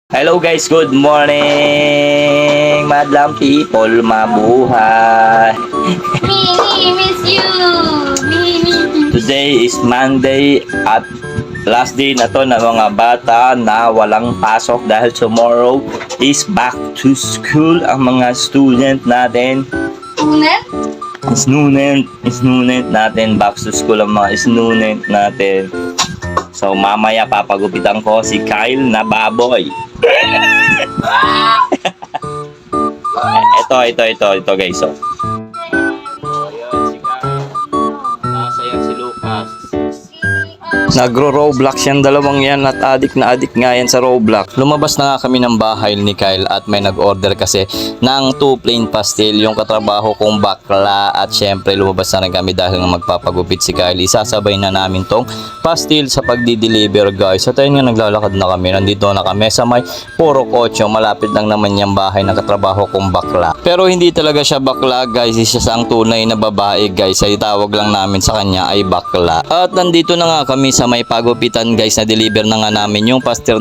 Hello guys, good morning! Madlang people, mabuhay! Me, miss you! Me. Today is Monday at last day na to ng mga bata na walang pasok dahil tomorrow is back to school ang mga student natin. Unet? Student natin, back to school ang mga student natin. So mamaya papagupitan ko si Kyle na baboy. Ito guys. So. Ayan si Kyle. Nasa yan si Lucas. Nagro-Roblox yan, dalawang yan at adik nga yan sa Roblox. Lumabas na nga kami ng bahay ni Kyle at may nag-order kasi ng 2 plain pastel yung katrabaho kong bakla at syempre lumabas na rin kami dahil nga magpapagupit si Kyle. Isasabay na namin tong pastel sa pagdi-deliver guys. At ayun nga naglalakad na kami. Nandito na kami sa may Puro Kocho. Malapit lang naman yung bahay ng katrabaho kong bakla. Pero hindi talaga siya bakla guys. Isa sa ang tunay na babae guys. Ay tawag lang namin sa kanya ay bakla. At nandito na nga kami sa may pagupitan guys, na deliver na nga namin yung pastel.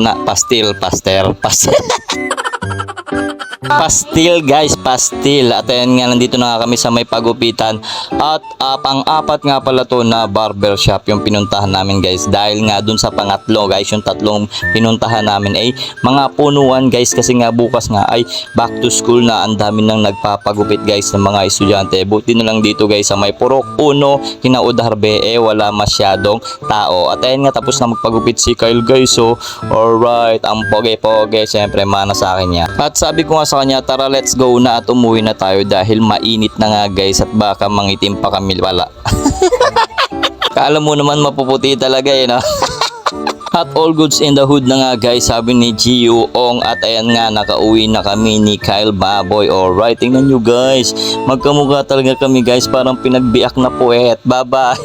Pastil guys, pastil. At ayan nga, nandito na nga kami sa may pagupitan. At pang-apat nga pala to na barber shop yung pinuntahan namin guys. Dahil nga dun sa pangatlo guys, yung tatlong pinuntahan namin ay mga punuan guys. Kasi nga bukas nga ay back to school na. Ang dami nang nagpapagupit guys ng mga estudyante. Buti na lang dito guys sa may Purok Uno, Kinaudarbe wala masyadong tao. At ayan nga, tapos na magpagupit si Kyle guys. So alright, ang poge-poge, syempre mana sa akin niya. At sabi ko nga sa kanya, tara let's go na at umuwi na tayo dahil mainit na nga guys at baka mangitim pa kami wala. Kaalam mo naman mapuputi talaga no? At all goods in the hood na nga guys, sabi ni Gio Ong. At ayan nga, nakauwi na kami ni Kyle Baboy. Alright, tingnan nyo guys, magkamukha talaga kami guys, parang pinagbiak na puwet. Bye bye.